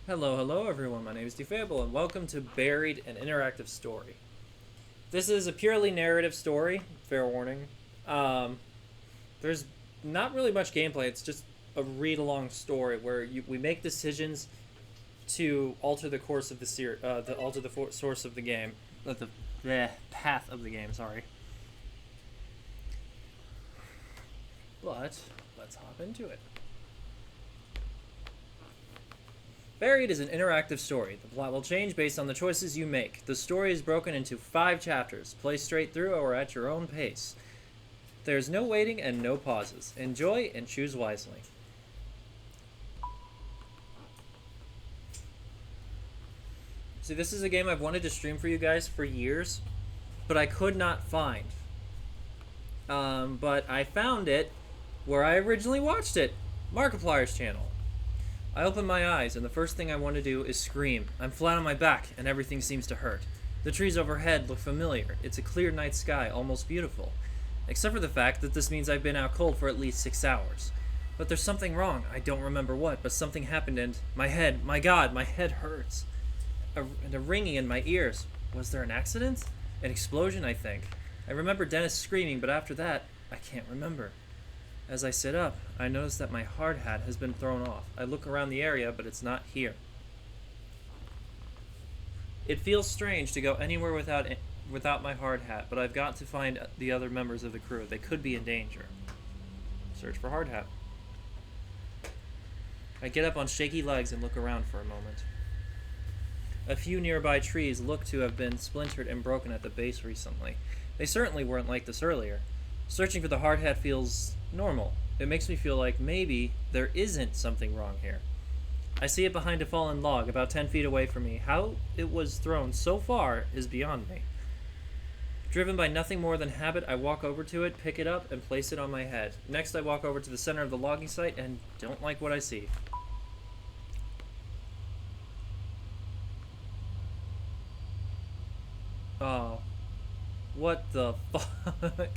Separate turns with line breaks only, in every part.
Hello everyone. My name is DeFable, and welcome to Buried, an interactive story. This is a purely narrative story. Fair warning. There's not really much gameplay. It's just a read-along story where we make decisions to alter the course of the source of the game, the path of the game. Sorry. But let's hop into it. Buried is an interactive story. The plot will change based on the choices you make. The story is broken into 5 chapters. Play straight through or at your own pace. There's no waiting and no pauses. Enjoy and choose wisely. See, this is a game I've wanted to stream for you guys for years, but I could not find. But I found it where I originally watched it. Markiplier's channel. I open my eyes, and the first thing I want to do is scream. I'm flat on my back, and everything seems to hurt. The trees overhead look familiar. It's a clear night sky, almost beautiful. Except for the fact that this means I've been out cold for at least 6 hours. But there's something wrong. I don't remember what, but something happened, and my God, my head hurts. And a ringing in my ears. Was there an accident? An explosion, I think. I remember Dennis screaming, but after that, I can't remember. As I sit up, I notice that my hard hat has been thrown off. I look around the area, but it's not here. It feels strange to go anywhere without my hard hat, but I've got to find the other members of the crew. They could be in danger. Search for hard hat. I get up on shaky legs and look around for a moment. A few nearby trees look to have been splintered and broken at the base recently. They certainly weren't like this earlier. Searching for the hard hat feels normal. It makes me feel like maybe there isn't something wrong here. I see it behind a fallen log about 10 feet away from me. How it was thrown so far is beyond me. Driven by nothing more than habit, I walk over to it, pick it up, and place it on my head. Next, I walk over to the center of the logging site and don't like what I see. Oh. What the fuck?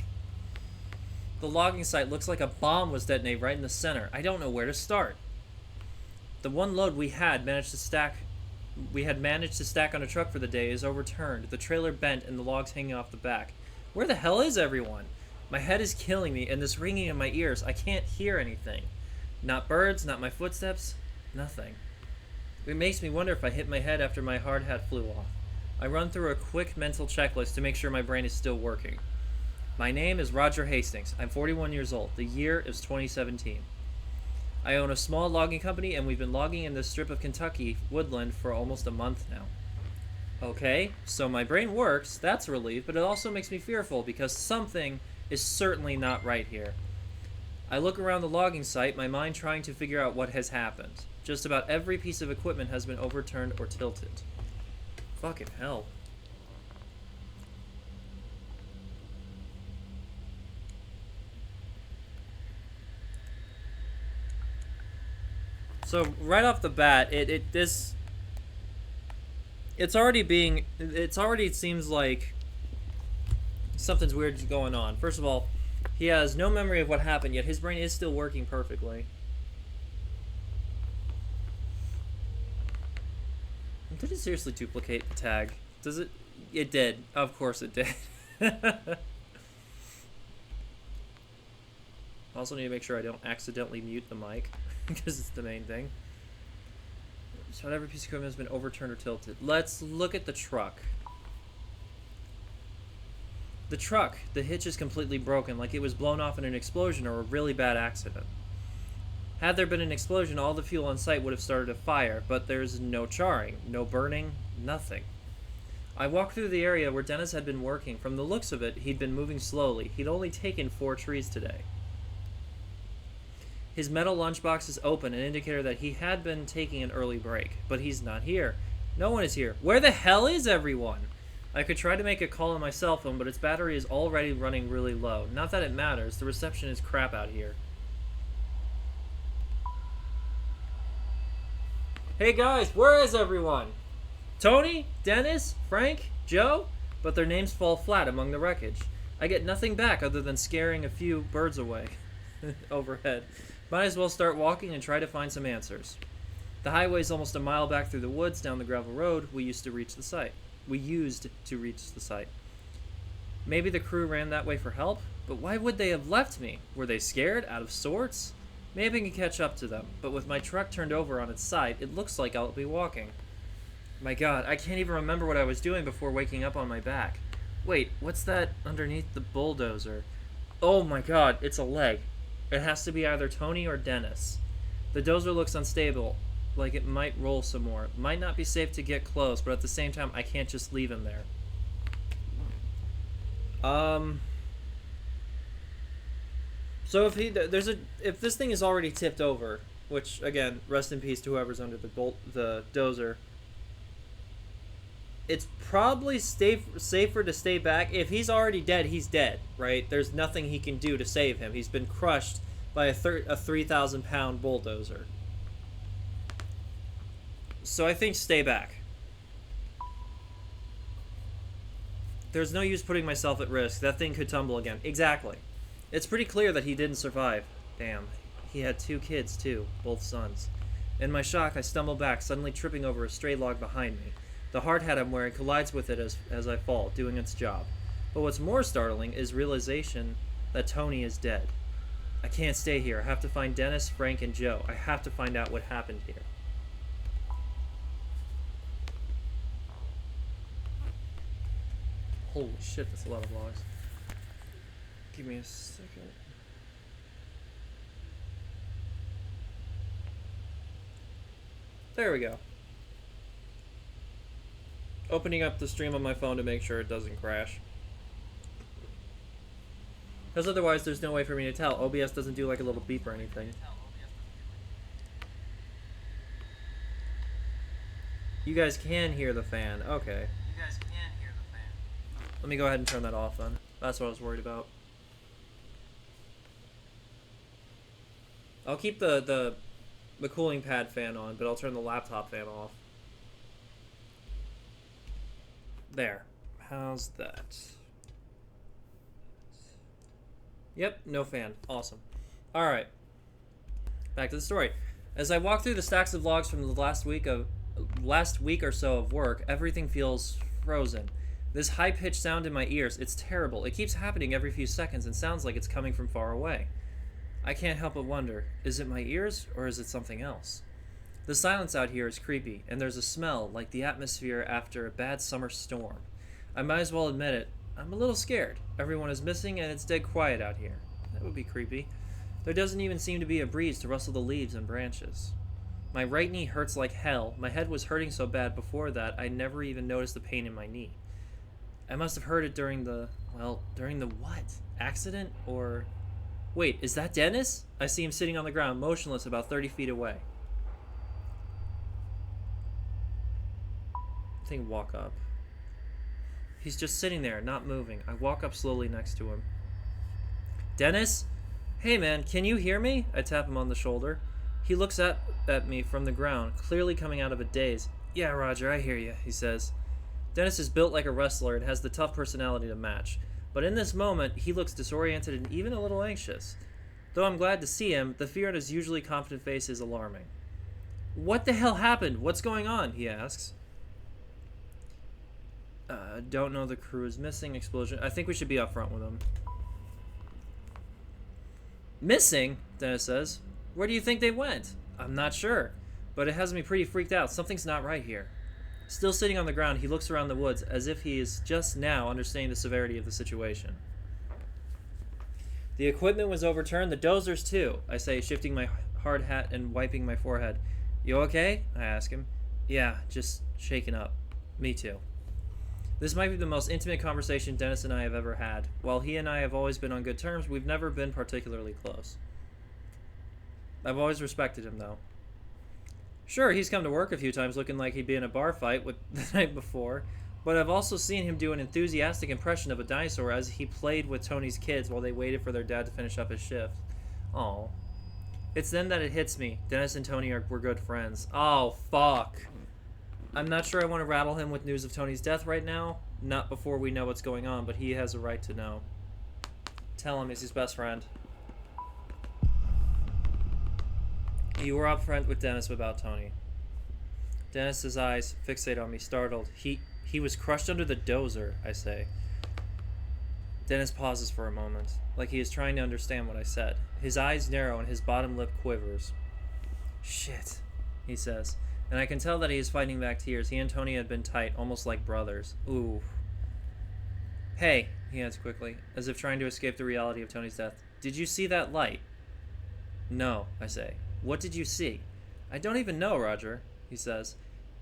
The logging site looks like a bomb was detonated right in the center. I don't know where to start. The one load we had managed to stack on a truck for the day is overturned. The trailer bent and the logs hanging off the back. Where the hell is everyone? My head is killing me, and this ringing in my ears. I can't hear anything. Not birds, not my footsteps, nothing. It makes me wonder if I hit my head after my hard hat flew off. I run through a quick mental checklist to make sure my brain is still working. My name is Roger Hastings. I'm 41 years old. The year is 2017. I own a small logging company, and we've been logging in this strip of Kentucky woodland for almost a month now. Okay, so my brain works. That's a relief, but it also makes me fearful because something is certainly not right here. I look around the logging site, my mind trying to figure out what has happened. Just about every piece of equipment has been overturned or tilted. Fucking hell. So right off the bat, it seems like something's weird going on. First of all, he has no memory of what happened, yet his brain is still working perfectly. Did it seriously duplicate the tag? Does it? It did. Of course it did. Also need to make sure I don't accidentally mute the mic, because it's the main thing. So whatever piece of equipment has been overturned or tilted. Let's look at the truck. The truck, the hitch is completely broken, like it was blown off in an explosion or a really bad accident. Had there been an explosion, all the fuel on site would have started a fire, but there's no charring, no burning, nothing. I walked through the area where Dennis had been working. From the looks of it, he'd been moving slowly. He'd only taken 4 trees today. His metal lunchbox is open, an indicator that he had been taking an early break. But he's not here. No one is here. Where the hell is everyone? I could try to make a call on my cell phone, but its battery is already running really low. Not that it matters. The reception is crap out here. Hey guys, where is everyone? Tony? Dennis? Frank? Joe? But their names fall flat among the wreckage. I get nothing back other than scaring a few birds away overhead. Might as well start walking and try to find some answers. The highway is almost a mile back through the woods down the gravel road we used to reach the site. We used to reach the site. Maybe the crew ran that way for help, but why would they have left me? Were they scared? Out of sorts? Maybe I can catch up to them, but with my truck turned over on its side, it looks like I'll be walking. My god, I can't even remember what I was doing before waking up on my back. Wait, what's that underneath the bulldozer? Oh my god, it's a leg. It has to be either Tony or Dennis. The dozer looks unstable, like it might roll some more. Might not be safe to get close, but at the same time, I can't just leave him there. So if this thing is already tipped over, which again, rest in peace to whoever's under the dozer. It's probably safer to stay back. If he's already dead, he's dead, right? There's nothing he can do to save him. He's been crushed by a 3,000-pound bulldozer. So I think stay back. There's no use putting myself at risk. That thing could tumble again. Exactly. It's pretty clear that he didn't survive. Damn. He had 2 kids, too. Both sons. In my shock, I stumble back, suddenly tripping over a stray log behind me. The hard hat I'm wearing collides with it as I fall, doing its job. But what's more startling is realization that Tony is dead. I can't stay here. I have to find Dennis, Frank, and Joe. I have to find out what happened here. Holy shit, that's a lot of logs. Give me a second. There we go. Opening up the stream on my phone to make sure it doesn't crash. Because otherwise there's no way for me to tell. OBS doesn't do like a little beep or anything. You guys can hear the fan. Okay. You guys can hear the fan. Let me go ahead and turn that off then. That's what I was worried about. I'll keep the cooling pad fan on, but I'll turn the laptop fan off. There. How's that? Yep, no fan. Awesome. Alright. Back to the story. As I walk through the stacks of logs from the last week or so of work, everything feels frozen. This high-pitched sound in my ears, it's terrible. It keeps happening every few seconds and sounds like it's coming from far away. I can't help but wonder, is it my ears or is it something else? The silence out here is creepy, and there's a smell like the atmosphere after a bad summer storm. I might as well admit it, I'm a little scared. Everyone is missing and it's dead quiet out here. That would be creepy. There doesn't even seem to be a breeze to rustle the leaves and branches. My right knee hurts like hell. My head was hurting so bad before that I never even noticed the pain in my knee. I must have heard it during the what? Accident? Or... Wait, is that Dennis? I see him sitting on the ground, motionless about 30 feet away. I think walk up. He's just sitting there, not moving. I walk up slowly next to him. Dennis? Hey man, can you hear me? I tap him on the shoulder. He looks at me from the ground, clearly coming out of a daze. Yeah, Roger, I hear you, he says. Dennis is built like a wrestler and has the tough personality to match. But in this moment, he looks disoriented and even a little anxious. Though I'm glad to see him, the fear on his usually confident face is alarming. What the hell happened? What's going on? He asks. Don't know, the crew is missing. Explosion. I think we should be up front with him. Missing? Dennis says. Where do you think they went? I'm not sure, but it has me pretty freaked out. Something's not right here. Still sitting on the ground, he looks around the woods as if he is just now understanding the severity of the situation. The equipment was overturned, the dozers too, I say, shifting my hard hat and wiping my forehead. You okay? I ask him. Yeah, just shaken up. Me too. This might be the most intimate conversation Dennis and I have ever had. While he and I have always been on good terms, we've never been particularly close. I've always respected him, though. Sure, he's come to work a few times looking like he'd be in a bar fight with the night before, but I've also seen him do an enthusiastic impression of a dinosaur as he played with Tony's kids while they waited for their dad to finish up his shift. Aw. It's then that it hits me. Dennis and Tony were good friends. Oh, fuck. I'm not sure I want to rattle him with news of Tony's death right now. Not before we know what's going on, but he has a right to know. Tell him he's his best friend. You were upfront with Dennis about Tony. Dennis's eyes fixate on me, startled. He was crushed under the dozer, I say. Dennis pauses for a moment, like he is trying to understand what I said. His eyes narrow and his bottom lip quivers. Shit, he says, and I can tell that he is fighting back tears. He and Tony had been tight, almost like brothers. Ooh. Hey, he adds quickly, as if trying to escape the reality of Tony's death. Did you see that light? No, I say. What did you see? I don't even know, Roger, he says.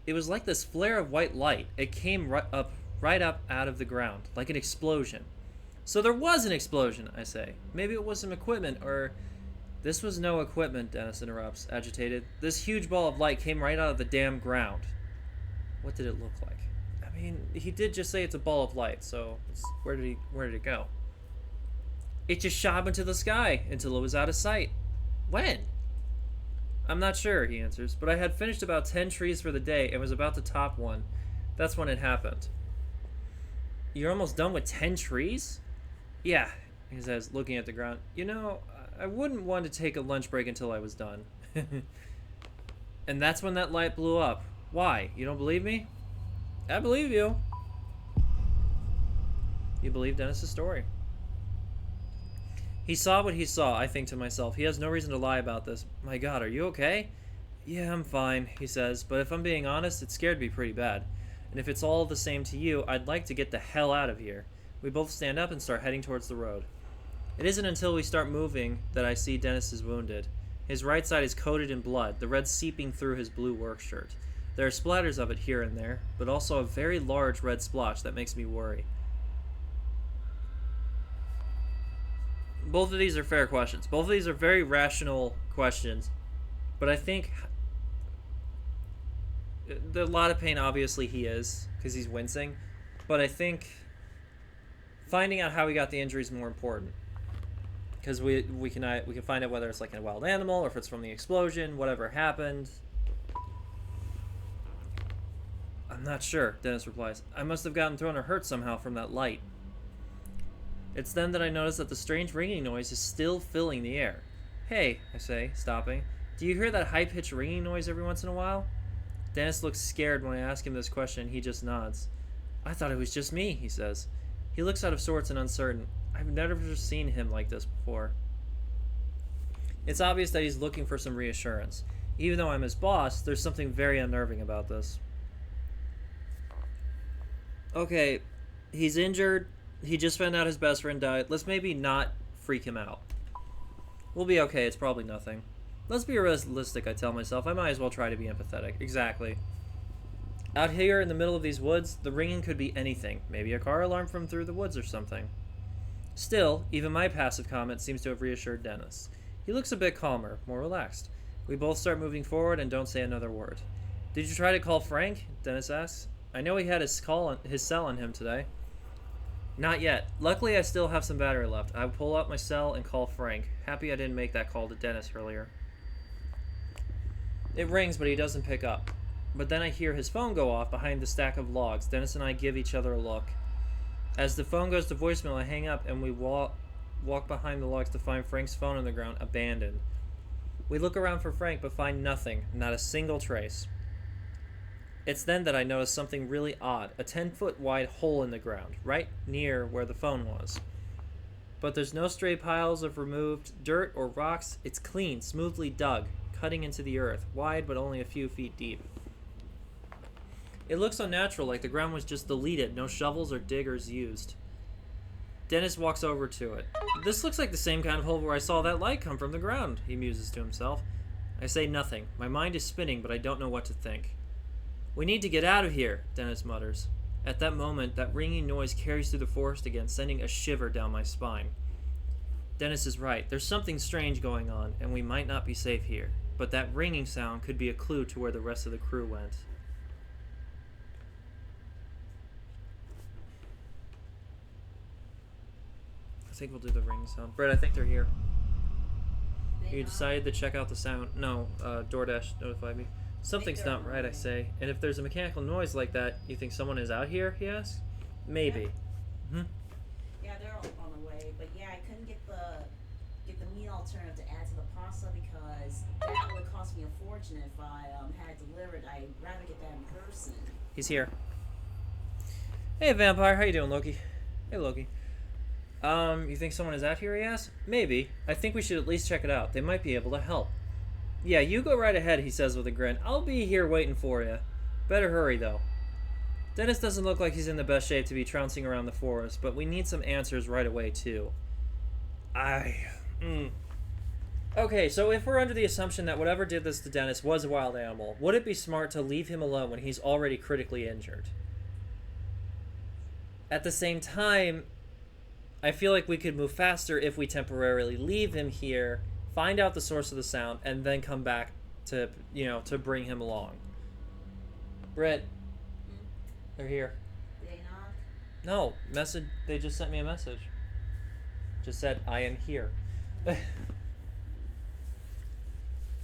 It was like this flare of white light. It came right up out of the ground, like an explosion. So there was an explosion, I say. Maybe it was some equipment, or... This was no equipment, Dennis interrupts, agitated. This huge ball of light came right out of the damn ground. What did it look like? I mean, he did just say it's a ball of light, so where did it go? It just shot up into the sky until it was out of sight. When? I'm not sure, he answers, but I had finished about 10 trees for the day and was about to top one. That's when it happened. You're almost done with 10 trees? Yeah, he says, looking at the ground. You know, I wouldn't want to take a lunch break until I was done. And that's when that light blew up. Why? You don't believe me? I believe you. You believe Dennis's story. He saw what he saw, I think to myself. He has no reason to lie about this. My God, are you okay? Yeah, I'm fine, he says, but if I'm being honest, it scared me pretty bad. And if it's all the same to you, I'd like to get the hell out of here. We both stand up and start heading towards the road. It isn't until we start moving that I see Dennis is wounded. His right side is coated in blood, the red seeping through his blue work shirt. There are splatters of it here and there, but also a very large red splotch that makes me worry. Both of these are fair questions. Both of these are very rational questions, but I think a lot of pain, obviously he is, because he's wincing, but I think finding out how he got the injury is more important. Because we can find out whether it's like a wild animal or if it's from the explosion, whatever happened. I'm not sure, Dennis replies. I must have gotten thrown or hurt somehow from that light. It's then that I notice that the strange ringing noise is still filling the air. Hey, I say, stopping. Do you hear that high-pitched ringing noise every once in a while? Dennis looks scared when I ask him this question. He just nods. I thought it was just me, he says. He looks out of sorts and uncertain. I've never seen him like this before. It's obvious that he's looking for some reassurance. Even though I'm his boss, there's something very unnerving about this. Okay, he's injured. He just found out his best friend died. Let's maybe not freak him out. We'll be okay, it's probably nothing. Let's be realistic, I tell myself. I might as well try to be empathetic. Exactly. Out here in the middle of these woods, the ringing could be anything. Maybe a car alarm from through the woods or something. Still, even my passive comment seems to have reassured Dennis. He looks a bit calmer, more relaxed. We both start moving forward and don't say another word. Did you try to call Frank? Dennis asks. I know he had his cell on him today. Not yet. Luckily, I still have some battery left. I pull out my cell and call Frank. Happy I didn't make that call to Dennis earlier. It rings, but he doesn't pick up. But then I hear his phone go off behind the stack of logs. Dennis and I give each other a look. As the phone goes to voicemail, I hang up and we walk behind the logs to find Frank's phone on the ground, abandoned. We look around for Frank, but find nothing, not a single trace. It's then that I notice something really odd, a 10-foot wide hole in the ground, right near where the phone was. But there's no stray piles of removed dirt or rocks. It's clean, smoothly dug, cutting into the earth, wide but only a few feet deep. It looks unnatural, like the ground was just deleted, no shovels or diggers used. Dennis walks over to it. This looks like the same kind of hole where I saw that light come from the ground, he muses to himself. I say nothing. My mind is spinning, but I don't know what to think. We need to get out of here, Dennis mutters. At that moment, that ringing noise carries through the forest again, sending a shiver down my spine. Dennis is right. There's something strange going on, and we might not be safe here. But that ringing sound could be a clue to where the rest of the crew went. I think we'll do the ring sound. Brett, I think they're here. You decided to check out the sound. No, DoorDash notified me. Something's not right, I say. And if there's a mechanical noise like that, you think someone is out here, he asks? Maybe.
Yeah, they're on the way. But yeah, I couldn't get the meat alternative to add to the pasta because that would cost me a fortune. question if I had it delivered. I'd rather get that in person.
He's here. Hey, vampire. How you doing, Loki? Hey, Loki. You think someone is out here, he asks? Maybe. I think we should at least check it out. They might be able to help. Yeah, you go right ahead, he says with a grin. I'll be here waiting for you. Better hurry, though. Dennis doesn't look like he's in the best shape to be trouncing around the forest, but we need some answers right away, too. Okay, so if we're under the assumption that whatever did this to Dennis was a wild animal, would it be smart to leave him alone when he's already critically injured? At the same time, I feel like we could move faster if we temporarily leave him here, find out the source of the sound, and then come back to, to bring him along. Britt, they're here.
They knock?
No, message. They just sent me a message. Just said, I am here.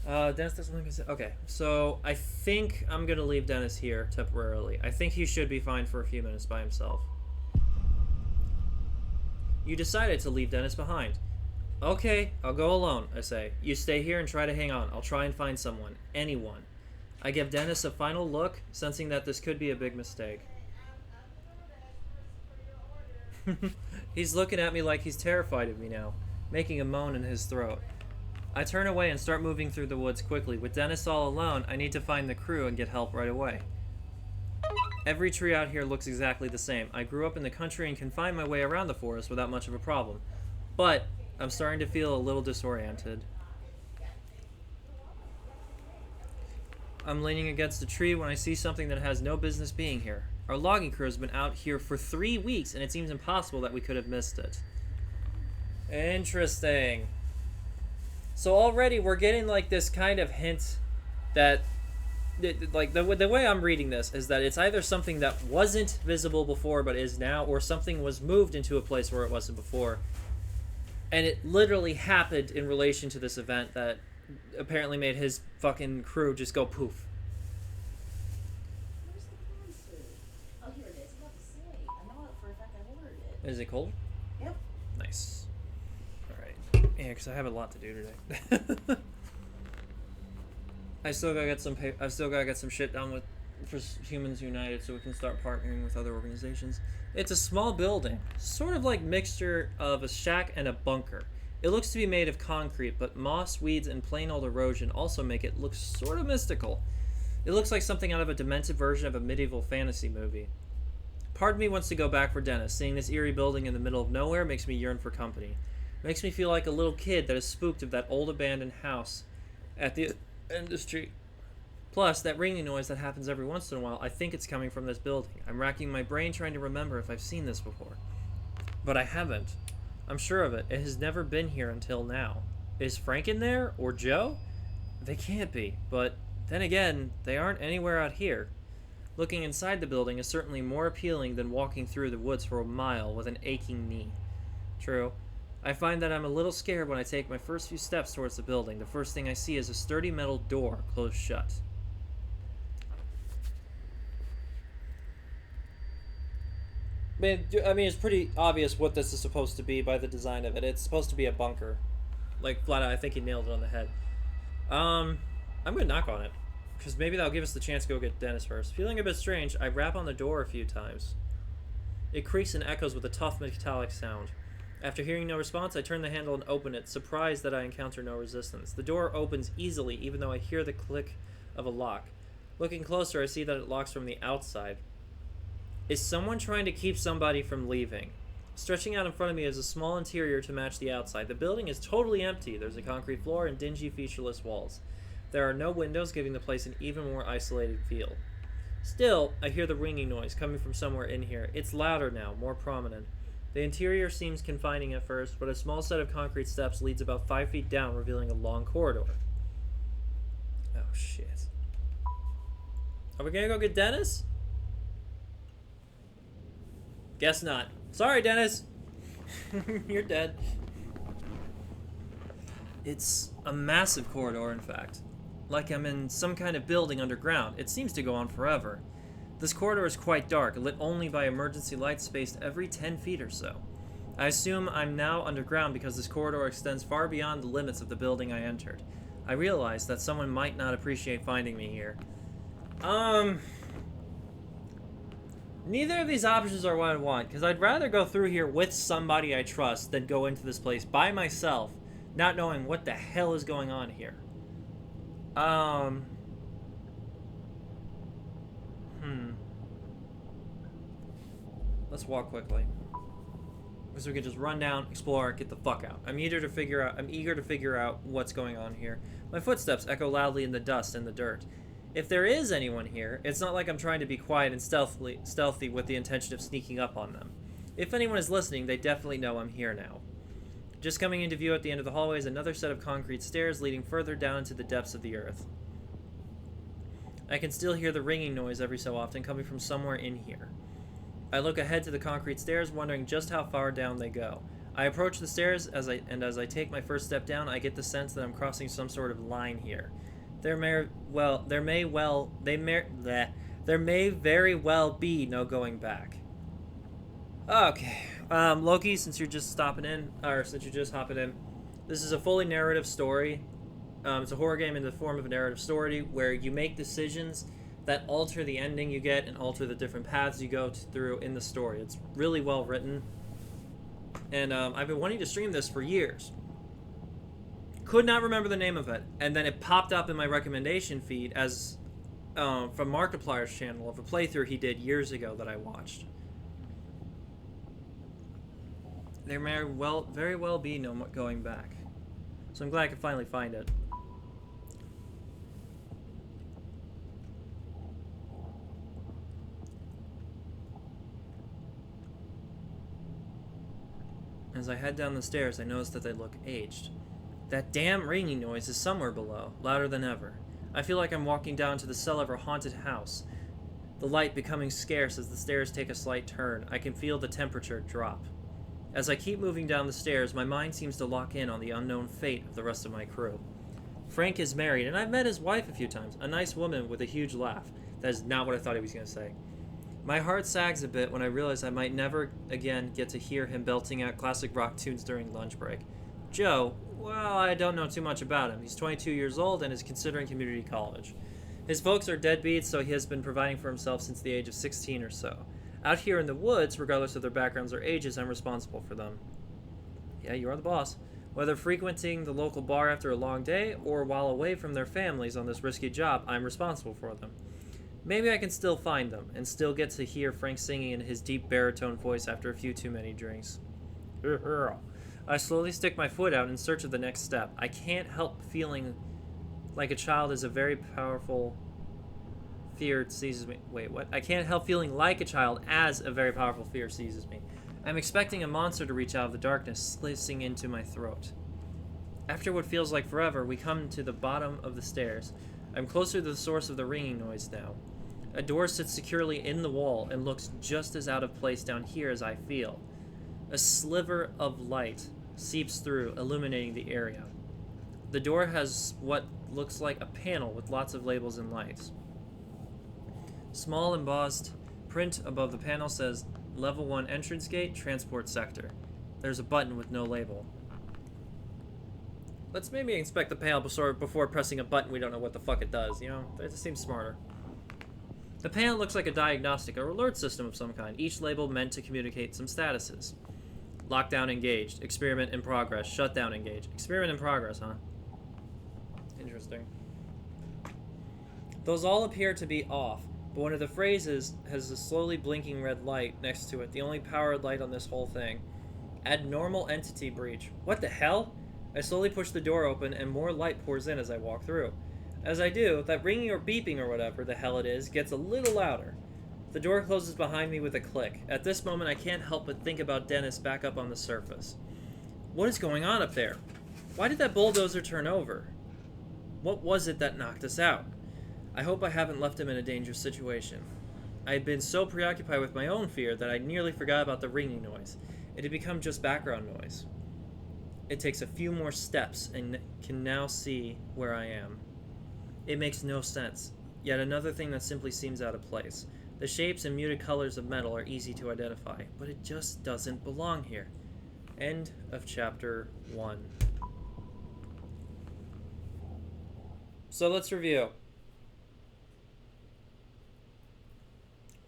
Dennis doesn't like it. Okay, so I think I'm going to leave Dennis here temporarily. I think he should be fine for a few minutes by himself. You decided to leave Dennis behind. Okay, I'll go alone, I say. You stay here and try to hang on. I'll try and find someone. Anyone. I give Dennis a final look, sensing that this could be a big mistake. He's looking at me like he's terrified of me now, making a moan in his throat. I turn away and start moving through the woods quickly. With Dennis all alone, I need to find the crew and get help right away. Every tree out here looks exactly the same. I grew up in the country and can find my way around the forest without much of a problem. But I'm starting to feel a little disoriented. I'm leaning against a tree when I see something that has no business being here. Our logging crew has been out here for 3 weeks, and it seems impossible that we could have missed it. Interesting. So already we're getting like this kind of hint that, like the way I'm reading this is that it's either something that wasn't visible before but is now, or something was moved into a place where it wasn't before. And it literally happened in relation to this event that apparently made his fucking crew just go poof.
Where's the corn soup? Oh, here it is. I was about to say. I know it for a fact I ordered it.
Is it cold?
Yep.
Nice. Alright. Yeah, because I have a lot to do today. I still gotta get some shit done for Humans United so we can start partnering with other organizations. It's a small building, sort of like mixture of a shack and a bunker. It looks to be made of concrete, but moss, weeds, and plain old erosion also make it look sort of mystical. It looks like something out of a demented version of a medieval fantasy movie. Part of me wants to go back for Dennis. Seeing this eerie building in the middle of nowhere makes me yearn for company. It makes me feel like a little kid that is spooked of that old abandoned house at the end of the street. Plus, that ringing noise that happens every once in a while, I think it's coming from this building. I'm racking my brain trying to remember if I've seen this before. But I haven't. I'm sure of it. It has never been here until now. Is Frank in there? Or Joe? They can't be. But then again, they aren't anywhere out here. Looking inside the building is certainly more appealing than walking through the woods for a mile with an aching knee. True. I find that I'm a little scared when I take my first few steps towards the building. The first thing I see is a sturdy metal door closed shut. I mean, it's pretty obvious what this is supposed to be by the design of it. It's supposed to be a bunker. Like, flat out, I think he nailed it on the head. I'm gonna knock on it, because maybe that'll give us the chance to go get Dennis first. Feeling a bit strange, I rap on the door a few times. It creaks and echoes with a tough metallic sound. After hearing no response, I turn the handle and open it, surprised that I encounter no resistance. The door opens easily, even though I hear the click of a lock. Looking closer, I see that it locks from the outside. Is someone trying to keep somebody from leaving? Stretching out in front of me is a small interior to match the outside. The building is totally empty. There's a concrete floor and dingy, featureless walls. There are no windows, giving the place an even more isolated feel. Still, I hear the ringing noise coming from somewhere in here. It's louder now, more prominent. The interior seems confining at first, but a small set of concrete steps leads about 5 feet down, revealing a long corridor. Oh, shit. Are we gonna go get Dennis? Guess not. Sorry, Dennis. You're dead. It's a massive corridor, in fact. Like I'm in some kind of building underground. It seems to go on forever. This corridor is quite dark, lit only by emergency lights spaced every 10 feet or so. I assume I'm now underground because this corridor extends far beyond the limits of the building I entered. I realized that someone might not appreciate finding me here. Neither of these options are what I want, because I'd rather go through here with somebody I trust than go into this place by myself, not knowing what the hell is going on here. Let's walk quickly. So we can just run down, explore, get the fuck out. I'm eager to figure out what's going on here. My footsteps echo loudly in the dust and the dirt. If there is anyone here, it's not like I'm trying to be quiet and stealthy with the intention of sneaking up on them. If anyone is listening, they definitely know I'm here now. Just coming into view at the end of the hallway is another set of concrete stairs leading further down into the depths of the earth. I can still hear the ringing noise every so often coming from somewhere in here. I look ahead to the concrete stairs, wondering just how far down they go. I approach the stairs, as I take my first step down, I get the sense that I'm crossing some sort of line here. There may very well be no going back. Okay, Loki, since you're just hopping in, this is a fully narrative story. It's a horror game in the form of a narrative story where you make decisions that alter the ending you get and alter the different paths you go through in the story. It's really well written, and I've been wanting to stream this for years. Could not remember the name of it, and then it popped up in my recommendation feed as from Markiplier's channel of a playthrough he did years ago that I watched. There may very well be no going back, so I'm glad I could finally find it. As I head down the stairs, I notice that they look aged. That damn ringing noise is somewhere below, louder than ever. I feel like I'm walking down to the cellar of a haunted house. The light becoming scarce as the stairs take a slight turn. I can feel the temperature drop. As I keep moving down the stairs, my mind seems to lock in on the unknown fate of the rest of my crew. Frank is married, and I've met his wife a few times, a nice woman with a huge laugh. That is not what I thought he was going to say. My heart sags a bit when I realize I might never again get to hear him belting out classic rock tunes during lunch break. Joe, well, I don't know too much about him. He's 22 years old and is considering community college. His folks are deadbeats, so he has been providing for himself since the age of 16 or so. Out here in the woods, regardless of their backgrounds or ages, I'm responsible for them. Yeah, you are the boss. Whether frequenting the local bar after a long day or while away from their families on this risky job, I'm responsible for them. Maybe I can still find them, and still get to hear Frank singing in his deep baritone voice after a few too many drinks. I slowly stick my foot out in search of the next step. I can't help feeling like a child is a very powerful fear seizes me. Wait, what? I can't help feeling like a child as a very powerful fear seizes me. I'm expecting a monster to reach out of the darkness, slicing into my throat. After what feels like forever, we come to the bottom of the stairs. I'm closer to the source of the ringing noise now. A door sits securely in the wall and looks just as out of place down here as I feel. A sliver of light seeps through, illuminating the area. The door has what looks like a panel with lots of labels and lights. Small embossed print above the panel says, Level 1 entrance gate, transport sector. There's a button with no label. Let's maybe inspect the panel before pressing a button we don't know what the fuck it does, you know? That just seems smarter. The panel looks like a diagnostic or alert system of some kind, each label meant to communicate some statuses. Lockdown engaged, experiment in progress, shutdown engaged. Experiment in progress, huh? Interesting. Those all appear to be off, but one of the phrases has a slowly blinking red light next to it, the only powered light on this whole thing. Abnormal entity breach. What the hell? I slowly push the door open and more light pours in as I walk through. As I do, that ringing or beeping or whatever the hell it is gets a little louder. The door closes behind me with a click. At this moment, I can't help but think about Dennis back up on the surface. What is going on up there? Why did that bulldozer turn over? What was it that knocked us out? I hope I haven't left him in a dangerous situation. I had been so preoccupied with my own fear that I nearly forgot about the ringing noise. It had become just background noise. It takes a few more steps and can now see where I am. It makes no sense. Yet another thing that simply seems out of place. The shapes and muted colors of metal are easy to identify, but it just doesn't belong here. End of chapter 1. So let's review.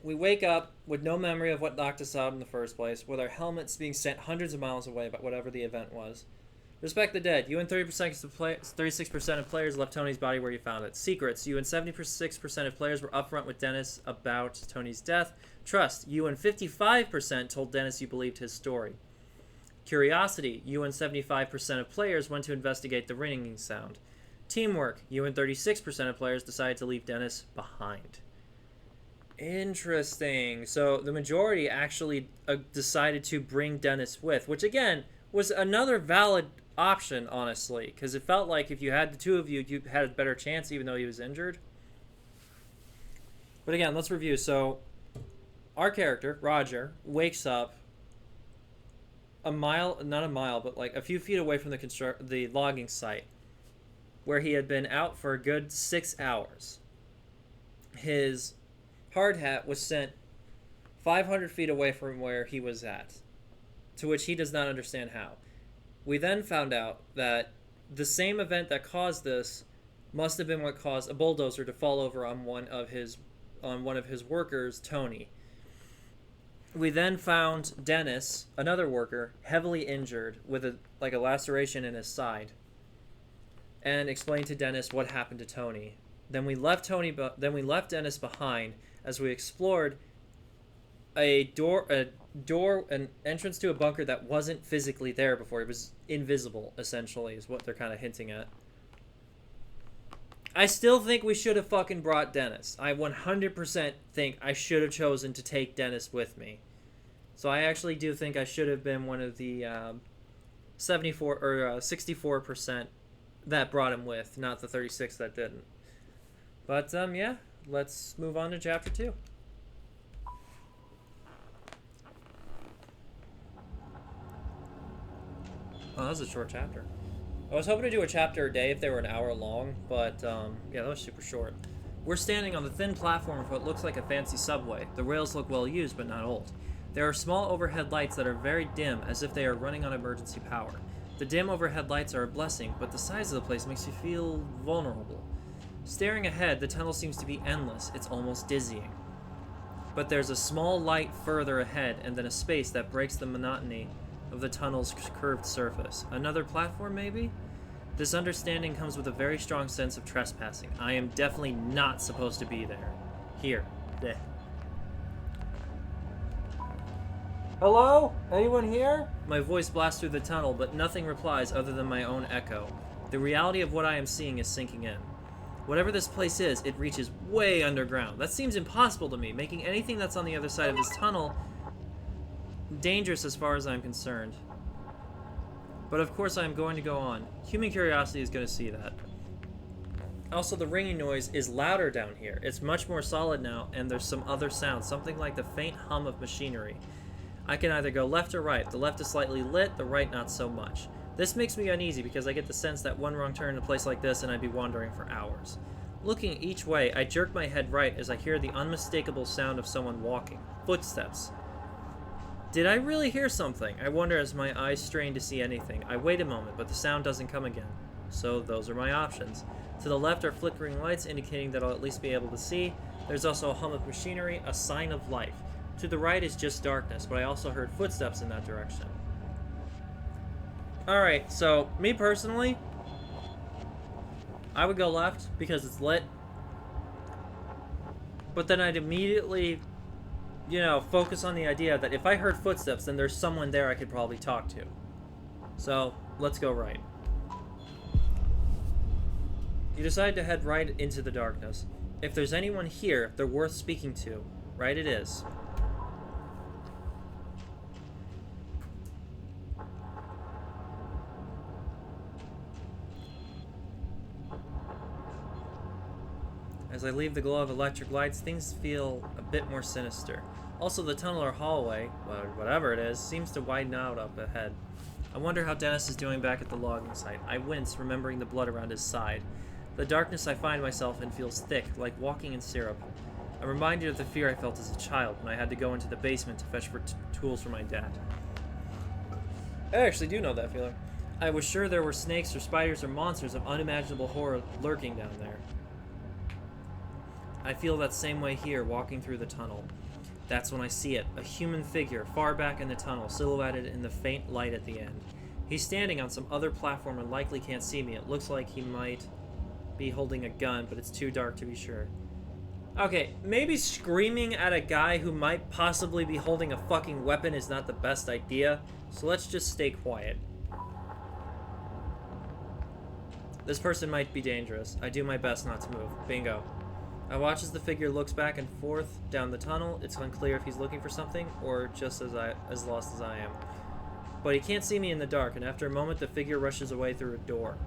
We wake up with no memory of what knocked us out in the first place, with our helmets being sent hundreds of miles away by whatever the event was. Respect the dead. You and 36% of players left Tony's body where you found it. Secrets. You and 76% of players were upfront with Dennis about Tony's death. Trust. You and 55% told Dennis you believed his story. Curiosity. You and 75% of players went to investigate the ringing sound. Teamwork. You and 36% of players decided to leave Dennis behind. Interesting. So the majority actually decided to bring Dennis with, which again was another valid option, honestly, because it felt like if you had the two of you, you had a better chance, even though he was injured. But again, let's review. So our character, Roger, wakes up a mile, not a mile, but like a few feet away from the logging site, where he had been out for a good 6 hours. His hard hat was sent 500 feet away from where he was at, to which he does not understand how. We then found out that the same event that caused this must have been what caused a bulldozer to fall over on one of his workers, Tony. We then found Dennis, another worker, heavily injured with a laceration in his side, and explained to Dennis what happened to Tony. Then we left Dennis behind as we explored an entrance to a bunker that wasn't physically there before. It was invisible, essentially, is what they're kind of hinting at. I still think we should have fucking brought Dennis. I 100% think I should have chosen to take Dennis with me. So I actually do think I should have been one of the 64% that brought him with, not the 36 that didn't. But yeah, let's move on to chapter 2. Oh, that was a short chapter. I was hoping to do a chapter a day if they were an hour long, but yeah, that was super short. We're standing on the thin platform of what looks like a fancy subway. The rails look well used, but not old. There are small overhead lights that are very dim, as if they are running on emergency power. The dim overhead lights are a blessing, but the size of the place makes you feel vulnerable. Staring ahead, the tunnel seems to be endless. It's almost dizzying. But there's a small light further ahead, and then a space that breaks the monotony of the tunnel's curved surface. Another platform, maybe? This understanding comes with a very strong sense of trespassing. I am definitely not supposed to be there. Here. There. Hello? Anyone here? My voice blasts through the tunnel, but nothing replies other than my own echo. The reality of what I am seeing is sinking in. Whatever this place is, it reaches way underground. That seems impossible to me, making anything that's on the other side of this tunnel dangerous as far as I'm concerned. But of course I am going to go on. Human curiosity is going to see that. Also, the ringing noise is louder down here. It's much more solid now, and there's some other sounds, something like the faint hum of machinery. I can either go left or right. The left is slightly lit, the right not so much. This makes me uneasy because I get the sense that one wrong turn in a place like this and I'd be wandering for hours. Looking each way, I jerk my head right as I hear the unmistakable sound of someone walking. Footsteps. Did I really hear something? I wonder as my eyes strain to see anything. I wait a moment, but the sound doesn't come again. So those are my options. To the left are flickering lights indicating that I'll at least be able to see. There's also a hum of machinery, a sign of life. To the right is just darkness, but I also heard footsteps in that direction. Alright, so me personally, I would go left because it's lit. But then I'd immediately, focus on the idea that if I heard footsteps, then there's someone there I could probably talk to. So, let's go right. You decide to head right into the darkness. If there's anyone here, they're worth speaking to. Right it is. As I leave the glow of electric lights, things feel a bit more sinister. Also, the tunnel or hallway, whatever it is, seems to widen out up ahead. I wonder how Dennis is doing back at the logging site. I wince, remembering the blood around his side. The darkness I find myself in feels thick, like walking in syrup. I'm reminded of the fear I felt as a child when I had to go into the basement to fetch tools for my dad. I actually do know that feeling. I was sure there were snakes or spiders or monsters of unimaginable horror lurking down there. I feel that same way here, walking through the tunnel. That's when I see it, a human figure far back in the tunnel, silhouetted in the faint light at the end. He's standing on some other platform and likely can't see me. It looks like he might be holding a gun, but it's too dark to be sure. Okay, maybe screaming at a guy who might possibly be holding a fucking weapon is not the best idea, so let's just stay quiet. This person might be dangerous. I do my best not to move. Bingo. I watch as the figure looks back and forth down the tunnel. It's unclear if he's looking for something or just as lost as I am. But he can't see me in the dark, and after a moment the figure rushes away through a door.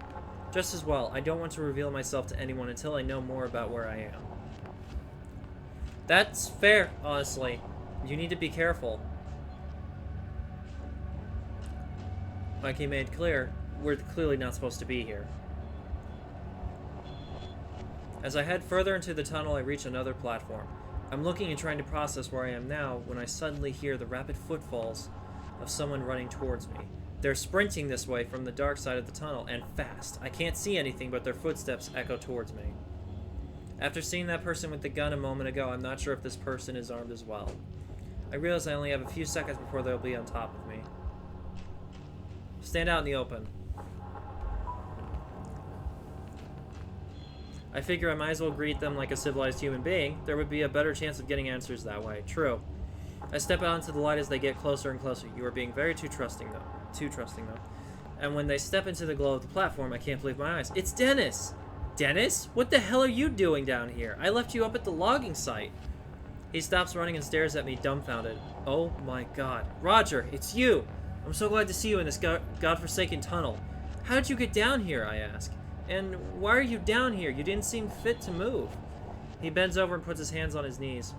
Just as well, I don't want to reveal myself to anyone until I know more about where I am. That's fair, honestly. You need to be careful. Like he made clear, we're clearly not supposed to be here. As I head further into the tunnel, I reach another platform. I'm looking and trying to process where I am now when I suddenly hear the rapid footfalls of someone running towards me. They're sprinting this way from the dark side of the tunnel, and fast. I can't see anything, but their footsteps echo towards me. After seeing that person with the gun a moment ago, I'm not sure if this person is armed as well. I realize I only have a few seconds before they'll be on top of me. Stand out in the open. I figure I might as well greet them like a civilized human being. There would be a better chance of getting answers that way. True. I step out into the light as they get closer and closer. You are being very too trusting, though. And when they step into the glow of the platform, I can't believe my eyes. It's Dennis! Dennis? What the hell are you doing down here? I left you up at the logging site. He stops running and stares at me, dumbfounded. Oh my god. Roger, it's you! I'm so glad to see you in this godforsaken tunnel. How did you get down here, I ask? And why are you down here? You didn't seem fit to move. He bends over and puts his hands on his knees.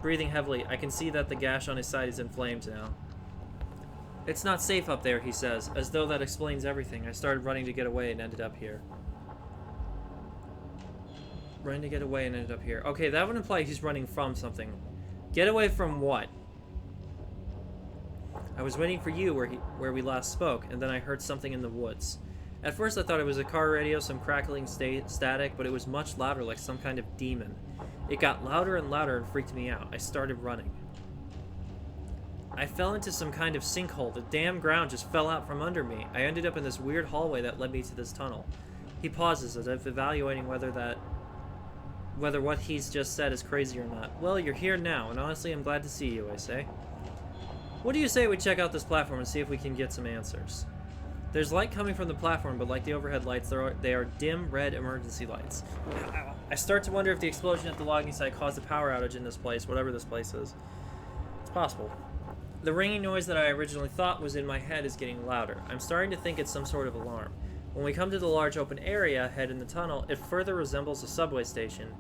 Breathing heavily, I can see that the gash on his side is inflamed now. It's not safe up there, he says, as though that explains everything. I started running to get away and ended up here. Running to get away and ended up here. Okay, that would imply he's running from something. Get away from what? I was waiting for you where we last spoke, and then I heard something in the woods. At first I thought it was a car radio, some crackling static, but it was much louder, like some kind of demon. It got louder and louder and freaked me out. I started running. I fell into some kind of sinkhole. The damn ground just fell out from under me. I ended up in this weird hallway that led me to this tunnel. He pauses as if evaluating whether what he's just said is crazy or not. Well, you're here now, and honestly I'm glad to see you, I say. What do you say we check out this platform and see if we can get some answers? There's light coming from the platform, but like the overhead lights, they are dim red emergency lights. I start to wonder if the explosion at the logging site caused a power outage in this place, whatever this place is. It's possible. The ringing noise that I originally thought was in my head is getting louder. I'm starting to think it's some sort of alarm. When we come to the large open area ahead in the tunnel, it further resembles a subway station.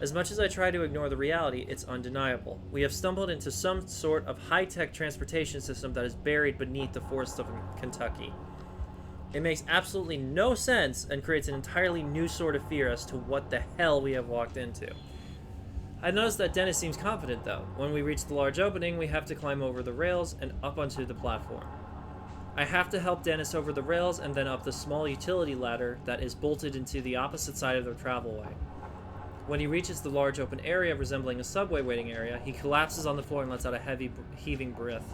As much as I try to ignore the reality, it's undeniable. We have stumbled into some sort of high-tech transportation system that is buried beneath the forests of Kentucky. It makes absolutely no sense and creates an entirely new sort of fear as to what the hell we have walked into. I notice that Dennis seems confident, though. When we reach the large opening, we have to climb over the rails and up onto the platform. I have to help Dennis over the rails and then up the small utility ladder that is bolted into the opposite side of the travelway. When he reaches the large open area resembling a subway waiting area, he collapses on the floor and lets out a heavy, heaving breath.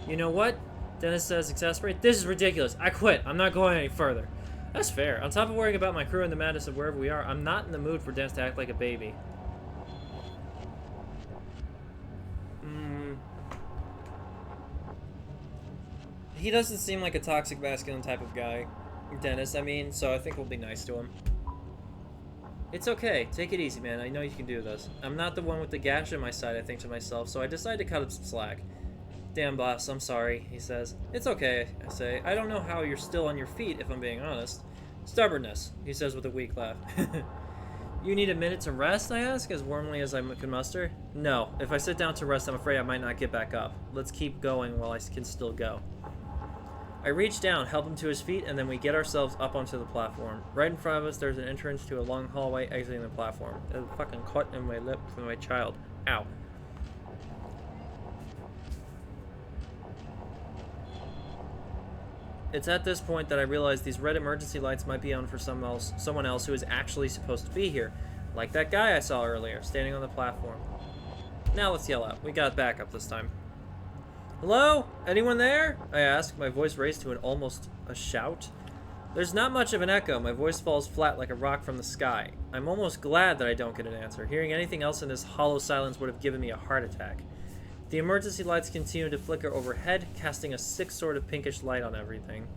You know what? Dennis says, exasperated. This is ridiculous. I quit. I'm not going any further. That's fair. On top of worrying about my crew and the madness of wherever we are, I'm not in the mood for Dennis to act like a baby. He doesn't seem like a toxic masculine type of guy, Dennis, I mean, so I think we'll be nice to him. It's okay. Take it easy, man. I know you can do this. I'm not the one with the gash in my side, I think to myself, so I decide to cut him some slack. Damn, boss, I'm sorry, he says. It's okay, I say. I don't know how you're still on your feet, if I'm being honest. Stubbornness, he says with a weak laugh. You need a minute to rest, I ask, as warmly as I can muster. No, if I sit down to rest, I'm afraid I might not get back up. Let's keep going while I can still go. I reach down, help him to his feet, and then we get ourselves up onto the platform. Right in front of us, there's an entrance to a long hallway exiting the platform. There's a fucking cut in my lip from my child. Ow. It's at this point that I realize these red emergency lights might be on for someone else who is actually supposed to be here. Like that guy I saw earlier, standing on the platform. Now let's yell out. We got backup this time. Hello? Anyone there? I ask, my voice raised to almost a shout. There's not much of an echo. My voice falls flat like a rock from the sky. I'm almost glad that I don't get an answer. Hearing anything else in this hollow silence would have given me a heart attack. The emergency lights continue to flicker overhead, casting a sick sort of pinkish light on everything.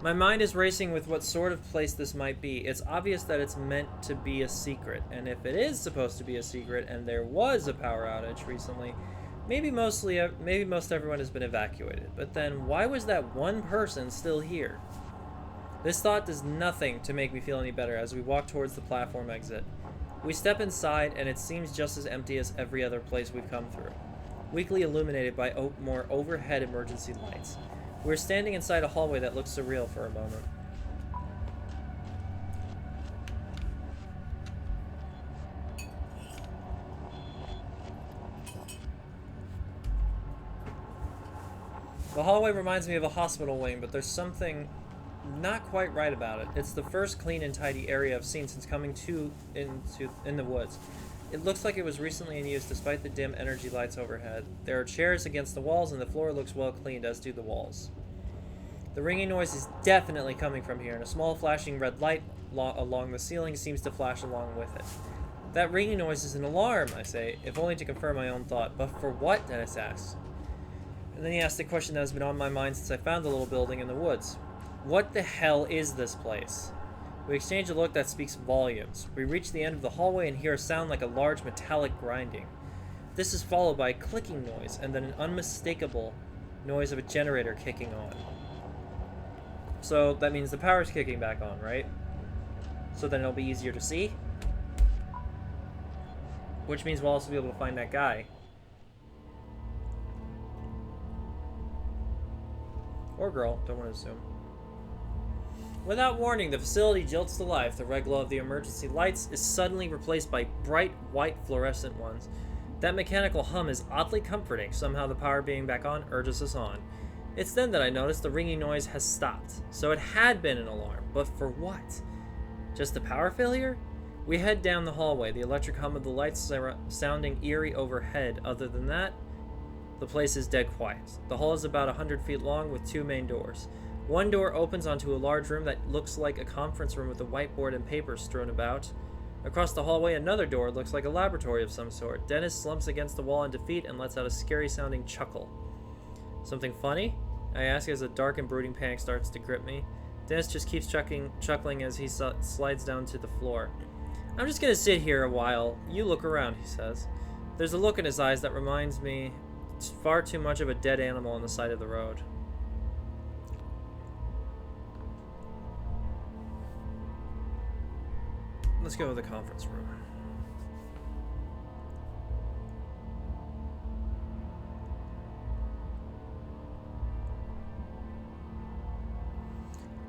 My mind is racing with what sort of place this might be. It's obvious that it's meant to be a secret, and if it is supposed to be a secret and there was a power outage recently, maybe most everyone has been evacuated. But then why was that one person still here? This thought does nothing to make me feel any better as we walk towards the platform exit. We step inside, and it seems just as empty as every other place we've come through, weakly illuminated by more overhead emergency lights. We're standing inside a hallway that looks surreal for a moment. The hallway reminds me of a hospital wing, but there's something not quite right about it. It's the first clean and tidy area I've seen since coming in the woods. It looks like it was recently in use despite the dim energy lights overhead. There are chairs against the walls and the floor looks well cleaned, as do the walls. The ringing noise is definitely coming from here, and a small flashing red light along the ceiling seems to flash along with it. That ringing noise is an alarm, I say, if only to confirm my own thought. But for what? Dennis asks. And then he asks the question that has been on my mind since I found the little building in the woods. What the hell is this place? We exchange a look that speaks volumes. We reach the end of the hallway and hear a sound like a large metallic grinding. This is followed by a clicking noise and then an unmistakable noise of a generator kicking on. So that means the power's kicking back on, right? So then it'll be easier to see. Which means we'll also be able to find that guy. Or girl, don't want to assume. Without warning, the facility jolts to life. The red glow of the emergency lights is suddenly replaced by bright white fluorescent ones. That mechanical hum is oddly comforting. Somehow the power being back on urges us on. It's then that I notice the ringing noise has stopped. So it had been an alarm, but for what? Just a power failure? We head down the hallway, the electric hum of the lights sounding eerie overhead. Other than that, the place is dead quiet. The hall is about 100 feet long with two main doors. One door opens onto a large room that looks like a conference room with a whiteboard and papers strewn about. Across the hallway, another door looks like a laboratory of some sort. Dennis slumps against the wall in defeat and lets out a scary-sounding chuckle. Something funny? I ask as a dark and brooding panic starts to grip me. Dennis just keeps chuckling as he slides down to the floor. I'm just gonna sit here a while. You look around, he says. There's a look in his eyes that reminds me it's far too much of a dead animal on the side of the road. Let's go to the conference room.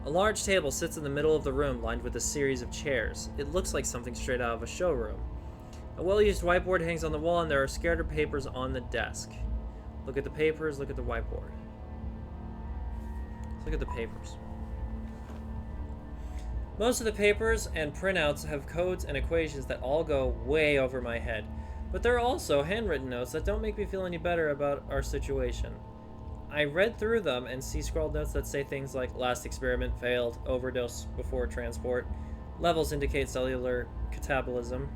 A large table sits in the middle of the room, lined with a series of chairs. It looks like something straight out of a showroom. A well-used whiteboard hangs on the wall, and there are scattered papers on the desk. Look at the papers, look at the whiteboard. Let's look at the papers. Most of the papers and printouts have codes and equations that all go way over my head. But there are also handwritten notes that don't make me feel any better about our situation. I read through them and see scrawled notes that say things like, last experiment failed, overdose before transport, levels indicate cellular catabolism,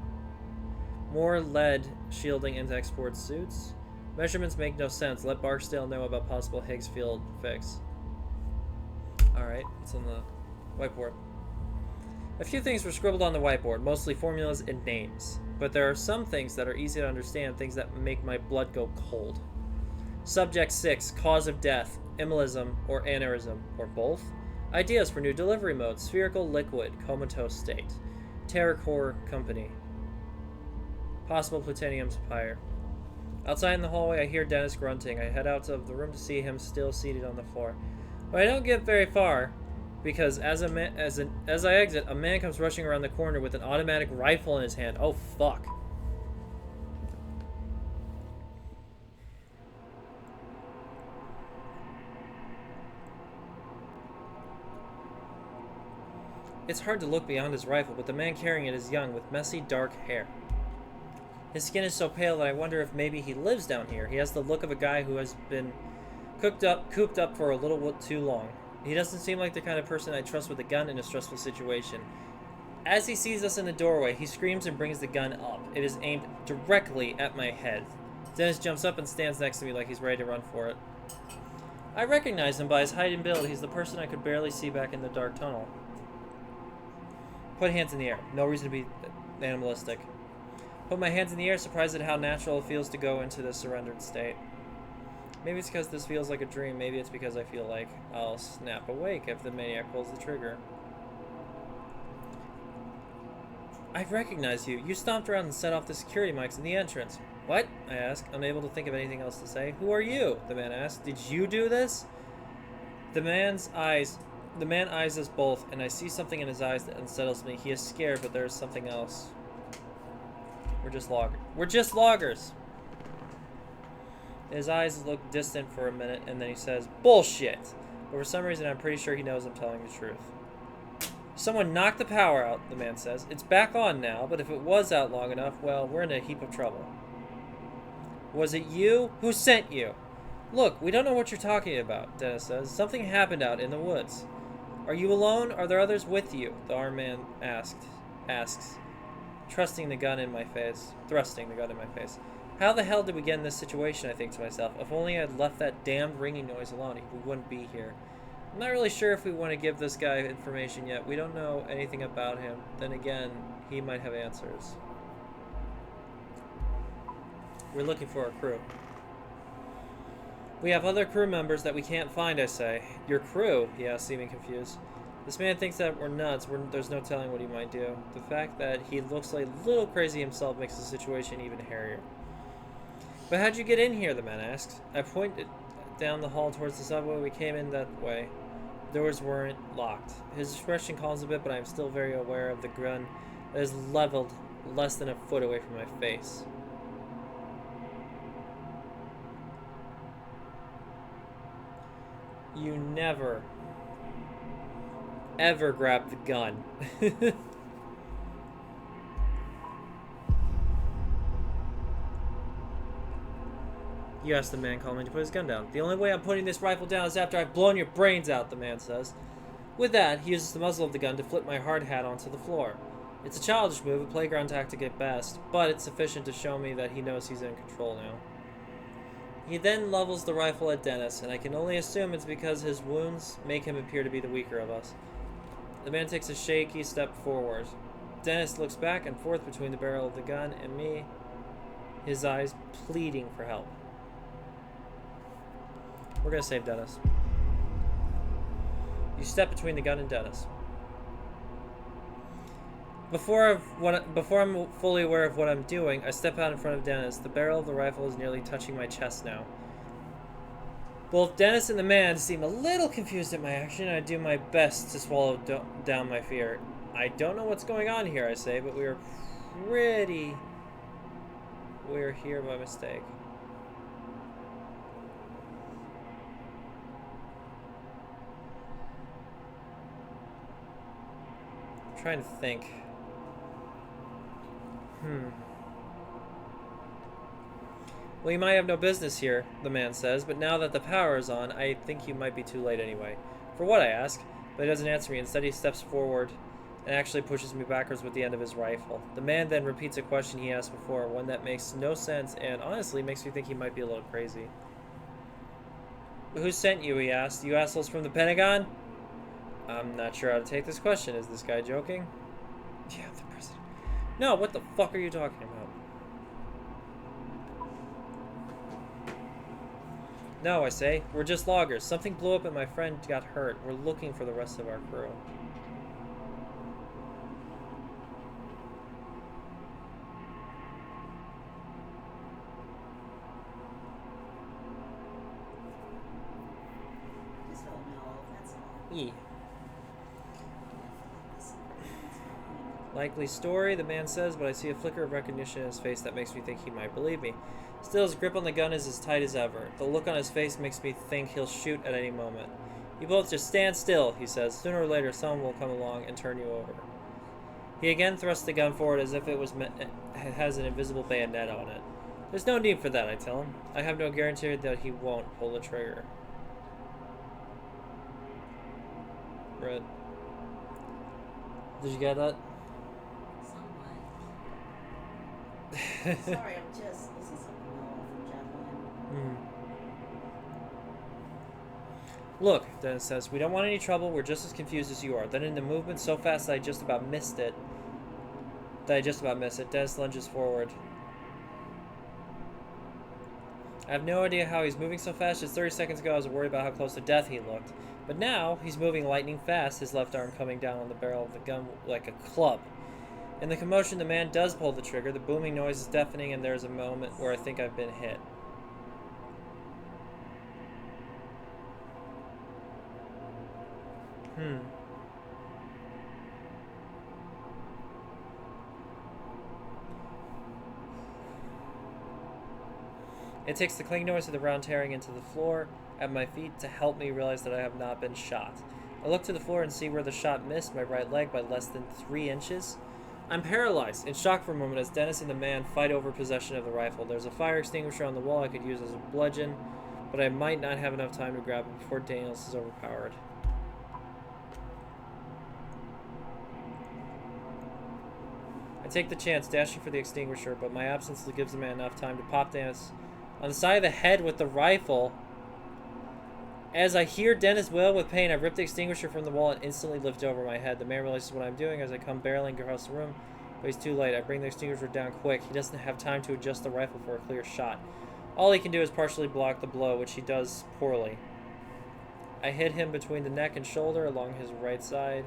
more lead shielding into export suits, measurements make no sense, let Barksdale know about possible Higgs field fix. Alright, it's on the whiteboard. A few things were scribbled on the whiteboard, mostly formulas and names. But there are some things that are easy to understand, things that make my blood go cold. Subject 6, cause of death, embolism or aneurysm, or both. Ideas for new delivery mode, spherical liquid, comatose state. TerraCore Company. Possible plutonium supplier. Outside in the hallway, I hear Dennis grunting. I head out of the room to see him still seated on the floor. But I don't get very far, because as I exit, a man comes rushing around the corner with an automatic rifle in his hand. Oh, fuck. It's hard to look beyond his rifle, but the man carrying it is young, with messy, dark hair. His skin is so pale that I wonder if maybe he lives down here. He has the look of a guy who has been cooped up for a little too long. He doesn't seem like the kind of person I'd trust with a gun in a stressful situation. As he sees us in the doorway, he screams and brings the gun up. It is aimed directly at my head. Dennis jumps up and stands next to me like he's ready to run for it. I recognize him by his height and build. He's the person I could barely see back in the dark tunnel. Put hands in the air. No reason to be animalistic. Put my hands in the air, surprised at how natural it feels to go into this surrendered state. Maybe it's because this feels like a dream. Maybe it's because I feel like I'll snap awake if the maniac pulls the trigger. I recognize you. You stomped around and set off the security mics in the entrance. What? I asked, unable to think of anything else to say. Who are you? The man asked. Did you do this? The man eyes us both, and I see something in his eyes that unsettles me. He is scared, but there is something else. We're just loggers. We're just loggers! His eyes look distant for a minute, and then he says, Bullshit! But for some reason, I'm pretty sure he knows I'm telling the truth. Someone knocked the power out, the man says. It's back on now, but if it was out long enough, well, we're in a heap of trouble. Was it you? Who sent you? Look, we don't know what you're talking about, Dennis says. Something happened out in the woods. Are you alone? Are there others with you? The armed man asks, thrusting the gun in my face. How the hell did we get in this situation, I think to myself. If only I'd left that damned ringing noise alone, we wouldn't be here. I'm not really sure if we want to give this guy information yet. We don't know anything about him. Then again, he might have answers. We're looking for our crew. We have other crew members that we can't find, I say. Your crew? He asks, seeming confused. This man thinks that we're nuts. There's no telling what he might do. The fact that he looks like a little crazy himself makes the situation even hairier. But how'd you get in here? The man asks. I pointed down the hall towards the subway. We came in that way. The doors weren't locked. His expression calms a bit, but I'm still very aware of the gun that is leveled less than a foot away from my face. You never, ever grab the gun. You asked the man calmly to put his gun down. The only way I'm putting this rifle down is after I've blown your brains out, the man says. With that, he uses the muzzle of the gun to flip my hard hat onto the floor. It's a childish move, a playground tactic at best, but it's sufficient to show me that he knows he's in control now. He then levels the rifle at Dennis, and I can only assume it's because his wounds make him appear to be the weaker of us. The man takes a shaky step forward. Dennis looks back and forth between the barrel of the gun and me, his eyes pleading for help. We're gonna save Dennis. You step between the gun and Dennis. Before I'm fully aware of what I'm doing, I step out in front of Dennis. The barrel of the rifle is nearly touching my chest now. Both Dennis and the man seem a little confused at my action, and I do my best to swallow down my fear. I don't know what's going on here, I say, but we're here by mistake. I'm trying to think. Well, you might have no business here, the man says, but now that the power is on, I think you might be too late anyway. For what, I ask, but he doesn't answer me. Instead, he steps forward and actually pushes me backwards with the end of his rifle. The man then repeats a question he asked before, one that makes no sense and honestly makes me think he might be a little crazy. Who sent you, he asked. You assholes from the Pentagon? I'm not sure how to take this question. Is this guy joking? Yeah, the president. No, what the fuck are you talking about? No, I say. We're just loggers. Something blew up and my friend got hurt. We're looking for the rest of our crew.
Just felt mellow, that's all.
E. Likely story, the man says, but I see a flicker of recognition in his face that makes me think he might believe me. Still, his grip on the gun is as tight as ever. The look on his face makes me think he'll shoot at any moment. You both just stand still, he says. Sooner or later, someone will come along and turn you over. He again thrusts the gun forward as if it has an invisible bayonet on it. There's no need for that, I tell him. I have no guarantee that he won't pull the trigger. Right. Did you get that?
Somewhat. Sorry, I'm just listening to something from Jacqueline.
Look, Dennis says, we don't want any trouble. We're just as confused as you are. Then in the movement so fast that I just about missed it. Dennis lunges forward. I have no idea how he's moving so fast. Just 30 seconds ago, I was worried about how close to death he looked. But now, he's moving lightning fast, his left arm coming down on the barrel of the gun like a club. In the commotion, the man does pull the trigger. The booming noise is deafening, and there's a moment where I think I've been hit. It takes the cling noise of the round tearing into the floor at my feet to help me realize that I have not been shot. I look to the floor and see where the shot missed my right leg by less than 3 inches. I'm paralyzed, in shock for a moment as Dennis and the man fight over possession of the rifle. There's a fire extinguisher on the wall I could use as a bludgeon, but I might not have enough time to grab it before Daniels is overpowered. I take the chance, dashing for the extinguisher, but my absence gives the man enough time to pop Dennis on the side of the head with the rifle. As I hear Dennis wail with pain, I rip the extinguisher from the wall and instantly lift it over my head. The man realizes what I'm doing as I come barreling across the room, but he's too late. I bring the extinguisher down quick. He doesn't have time to adjust the rifle for a clear shot. All he can do is partially block the blow, which he does poorly. I hit him between the neck and shoulder along his right side.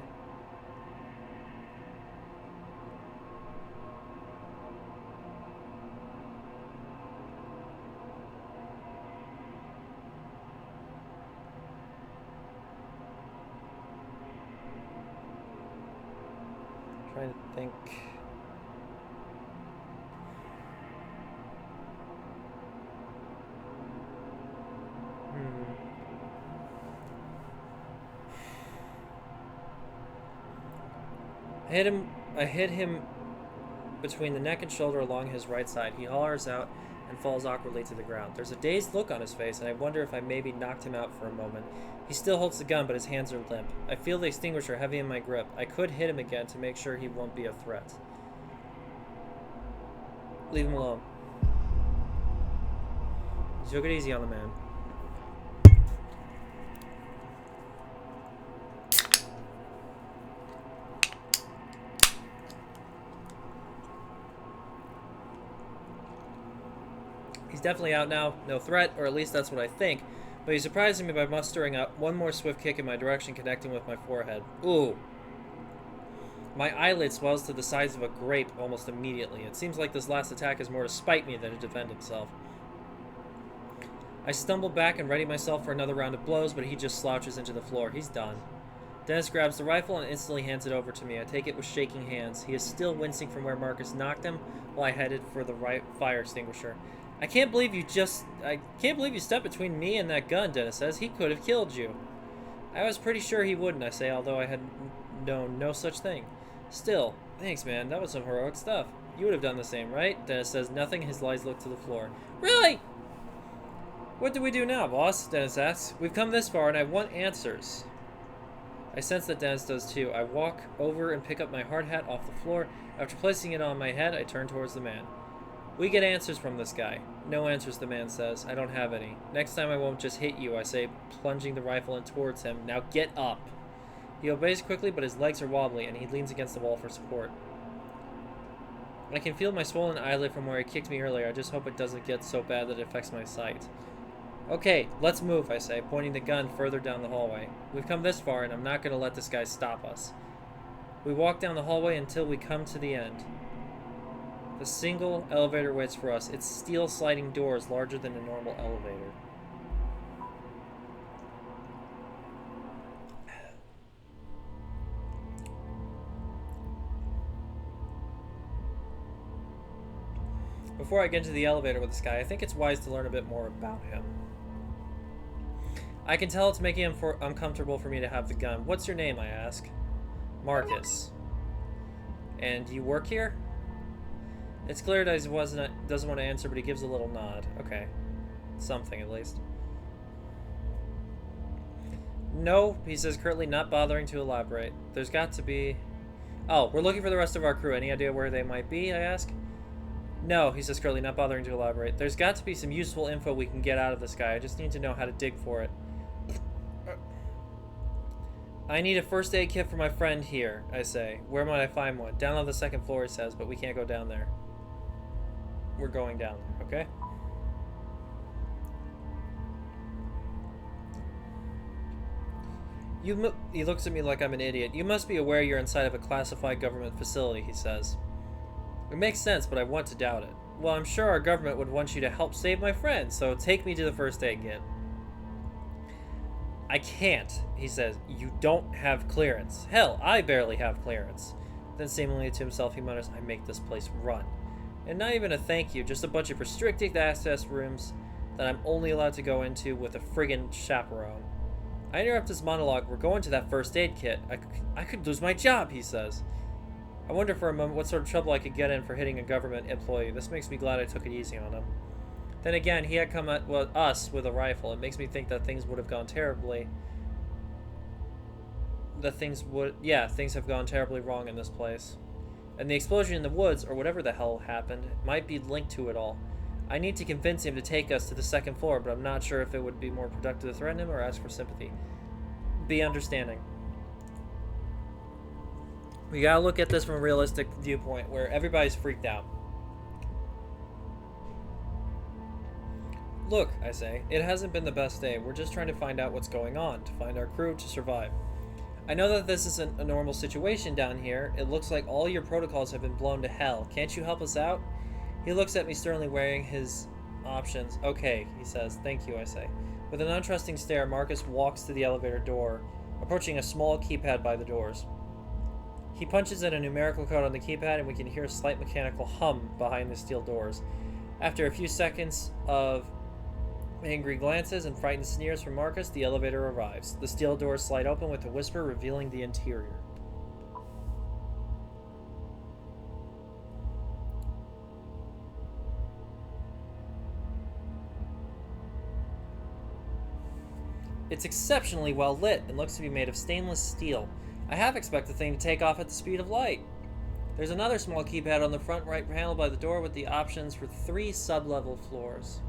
Trying to think. I hit him between the neck and shoulder along his right side. He hollers out and falls awkwardly to the ground. There's a dazed look on his face, and I wonder if I maybe knocked him out for a moment. He still holds the gun, but his hands are limp. I feel the extinguisher heavy in my grip. I could hit him again to make sure he won't be a threat. Leave him alone. You took it easy on the man. He's definitely out now, no threat, or at least that's what I think, but he's surprising me by mustering up one more swift kick in my direction, connecting with my forehead. Ooh. My eyelid swells to the size of a grape almost immediately. It seems like this last attack is more to spite me than to defend himself. I stumble back and ready myself for another round of blows, but he just slouches into the floor. He's done. Dennis grabs the rifle and instantly hands it over to me. I take it with shaking hands. He is still wincing from where Marcus knocked him while I headed for the fire extinguisher. I can't believe you stepped between me and that gun, Dennis says. He could have killed you. I was pretty sure he wouldn't, I say, although I had known no such thing. Still, thanks, man. That was some heroic stuff. You would have done the same, right? Dennis says nothing. His eyes look to the floor. Really? What do we do now, boss? Dennis asks. We've come this far, and I want answers. I sense that Dennis does too. I walk over and pick up my hard hat off the floor. After placing it on my head, I turn towards the man. We get answers from this guy. No answers, the man says. I don't have any. Next time I won't just hit you, I say, plunging the rifle in towards him. Now get up. He obeys quickly, but his legs are wobbly, and he leans against the wall for support. I can feel my swollen eyelid from where he kicked me earlier. I just hope it doesn't get so bad that it affects my sight. Okay, let's move, I say, pointing the gun further down the hallway. We've come this far, and I'm not going to let this guy stop us. We walk down the hallway until we come to the end. The single elevator waits for us. Its steel sliding doors larger than a normal elevator. Before I get into the elevator with this guy, I think it's wise to learn a bit more about him. I can tell it's making him uncomfortable for me to have the gun. What's your name, I ask. Marcus. And you work here? It's clear that he doesn't want to answer, but he gives a little nod. Okay. Something, at least. No, he says curtly, not bothering to elaborate. There's got to be... Oh, we're looking for the rest of our crew. Any idea where they might be, I ask? No, he says curtly, not bothering to elaborate. There's got to be some useful info we can get out of this guy. I just need to know how to dig for it. I need a first aid kit for my friend here, I say. Where might I find one? Down on the second floor, he says, but we can't go down there. We're going down there, okay? He looks at me like I'm an idiot. You must be aware you're inside of a classified government facility, he says. It makes sense, but I want to doubt it. Well, I'm sure our government would want you to help save my friend, so take me to the first aid kit. I can't, he says. You don't have clearance. Hell, I barely have clearance. Then seemingly to himself, he mutters, I make this place run. And not even a thank you, just a bunch of restricted access rooms that I'm only allowed to go into with a friggin' chaperone. I interrupt his monologue. We're going to that first aid kit. I could lose my job, he says. I wonder for a moment what sort of trouble I could get in for hitting a government employee. This makes me glad I took it easy on him. Then again, he had come at us with a rifle. It makes me think that things would have gone terribly. Things have gone terribly wrong in this place. And the explosion in the woods, or whatever the hell happened, might be linked to it all. I need to convince him to take us to the second floor, but I'm not sure if it would be more productive to threaten him or ask for sympathy. Be understanding. We gotta look at this from a realistic viewpoint, where everybody's freaked out. Look, I say, it hasn't been the best day. We're just trying to find out what's going on, to find our crew, to survive. I know that this isn't a normal situation down here. It looks like all your protocols have been blown to hell. Can't you help us out? He looks at me sternly, weighing his options. Okay, he says. Thank you, I say. With an untrusting stare, Marcus walks to the elevator door, approaching a small keypad by the doors. He punches in a numerical code on the keypad, and we can hear a slight mechanical hum behind the steel doors. After a few seconds of angry glances and frightened sneers from Marcus, the elevator arrives. The steel doors slide open with a whisper, revealing the interior. It's exceptionally well lit and looks to be made of stainless steel. I half expect the thing to take off at the speed of light. There's another small keypad on the front right panel by the door with the options for 3 sub-level floors.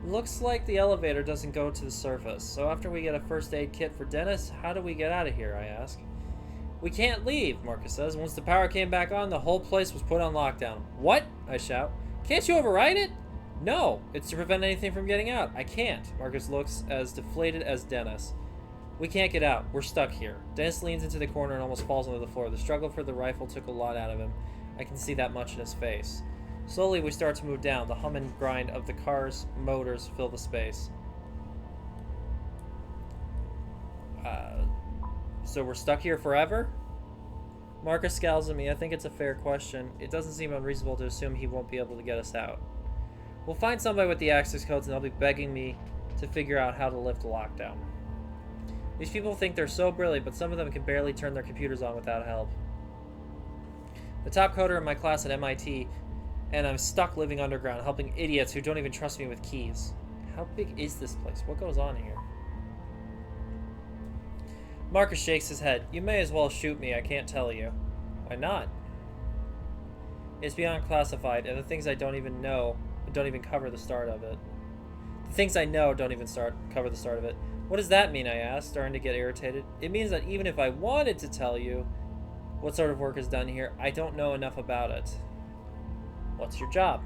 Looks like the elevator doesn't go to the surface, so after we get a first aid kit for Dennis, how do we get out of here, I ask. We can't leave, Marcus says. Once the power came back on, the whole place was put on lockdown. What? I shout. Can't you override it? No, it's to prevent anything from getting out. I can't. Marcus looks as deflated as Dennis. We can't get out. We're stuck here. Dennis leans into the corner and almost falls onto the floor. The struggle for the rifle took a lot out of him. I can see that much in his face. Slowly, we start to move down. The hum and grind of the car's motors fill the space. So we're stuck here forever? Marcus scowls at me. I think it's a fair question. It doesn't seem unreasonable to assume he won't be able to get us out. We'll find somebody with the access codes and they'll be begging me to figure out how to lift the lockdown. These people think they're so brilliant, but some of them can barely turn their computers on without help. The top coder in my class at MIT, and I'm stuck living underground, helping idiots who don't even trust me with keys. How big is this place? What goes on here? Marcus shakes his head. You may as well shoot me, I can't tell you. Why not? It's beyond classified, and the things I don't even know don't even cover the start of it. The things I know don't even cover the start of it. What does that mean, I asked, starting to get irritated. It means that even if I wanted to tell you what sort of work is done here, I don't know enough about it. What's your job?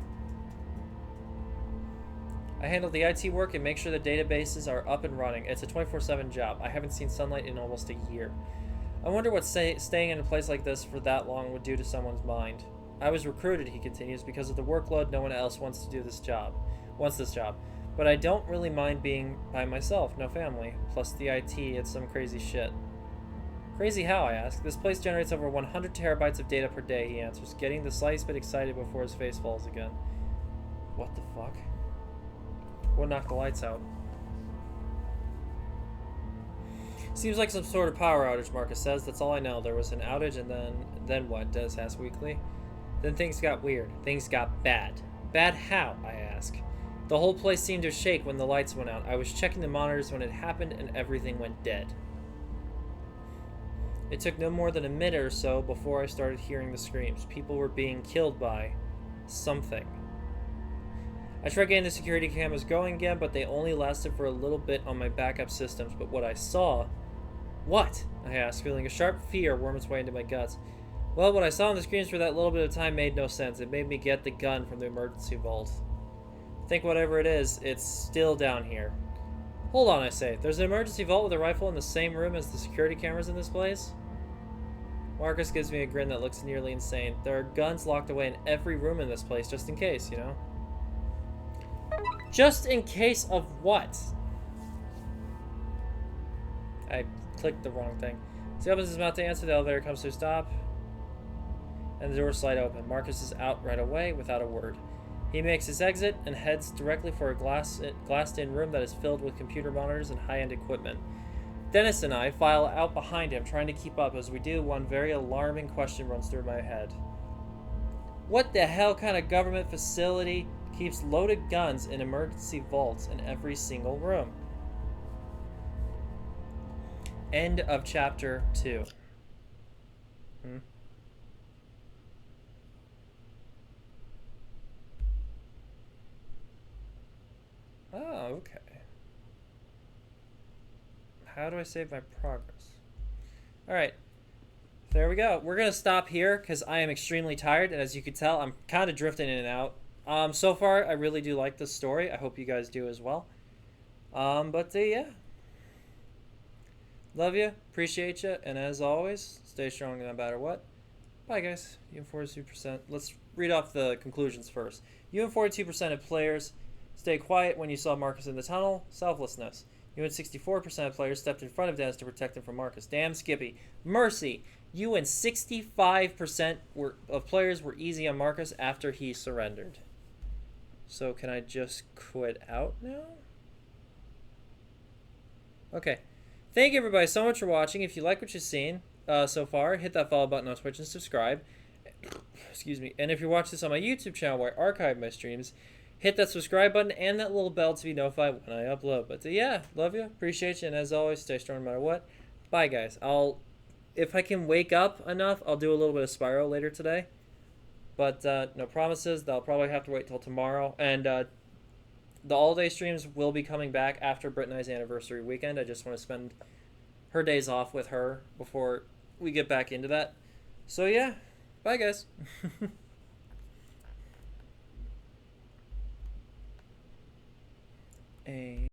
I handle the IT work and make sure the databases are up and running. It's a 24/7 job. I haven't seen sunlight in almost a year. I wonder what staying in a place like this for that long would do to someone's mind. I was recruited, he continues, because of the workload. No one else wants this job. But I don't really mind being by myself, no family. Plus the IT, it's some crazy shit. Crazy how, I ask. This place generates over 100 terabytes of data per day, he answers, getting the slightest bit excited before his face falls again. What the fuck? What knocked the lights out? Seems like some sort of power outage, Marcus says. That's all I know. There was an outage and then what? Des asks weakly. Then things got weird. Things got bad. Bad how? I ask. The whole place seemed to shake when the lights went out. I was checking the monitors when it happened and everything went dead. It took no more than a minute or so before I started hearing the screams. People were being killed by something. I tried getting the security cameras going again, but they only lasted for a little bit on my backup systems. But what I saw... What? I asked, feeling a sharp fear worm its way into my guts. Well, what I saw on the screens for that little bit of time made no sense. It made me get the gun from the emergency vault. Think whatever it is, it's still down here. Hold on, I say. There's an emergency vault with a rifle in the same room as the security cameras in this place? Marcus gives me a grin that looks nearly insane. There are guns locked away in every room in this place, just in case, you know? Just in case of what? I clicked the wrong thing. So he opens his mouth to answer, the elevator comes to a stop, and the doors slide open. Marcus is out right away without a word. He makes his exit and heads directly for a glassed-in room that is filled with computer monitors and high-end equipment. Dennis and I file out behind him, trying to keep up. As we do, one very alarming question runs through my head. What the hell kind of government facility keeps loaded guns in emergency vaults in every single room? End of chapter 2. Oh, okay. How do I save my progress? Alright. There we go. We're going to stop here because I am extremely tired. And as you can tell, I'm kind of drifting in and out. So far, I really do like this story. I hope you guys do as well. Yeah. Love you. Appreciate you. And as always, stay strong no matter what. Bye, guys. You and 42%. Let's read off the conclusions first. You and 42% of players stay quiet when you saw Marcus in the tunnel. Selflessness. You and 64% of players stepped in front of Dennis to protect him from Marcus. Damn Skippy. Mercy. You and 65% of players were easy on Marcus after he surrendered. So can I just quit out now? Okay. Thank you everybody so much for watching. If you like what you've seen so far, hit that follow button on Twitch and subscribe. Excuse me. And if you're watching this on my YouTube channel where I archive my streams, hit that subscribe button and that little bell to be notified when I upload. But yeah, love you, appreciate you, and as always, stay strong no matter what. Bye, guys. If I can wake up enough, I'll do a little bit of Spyro later today. But no promises. I'll probably have to wait till tomorrow. And the all-day streams will be coming back after Britt and I's anniversary weekend. I just want to spend her days off with her before we get back into that. So yeah, bye, guys.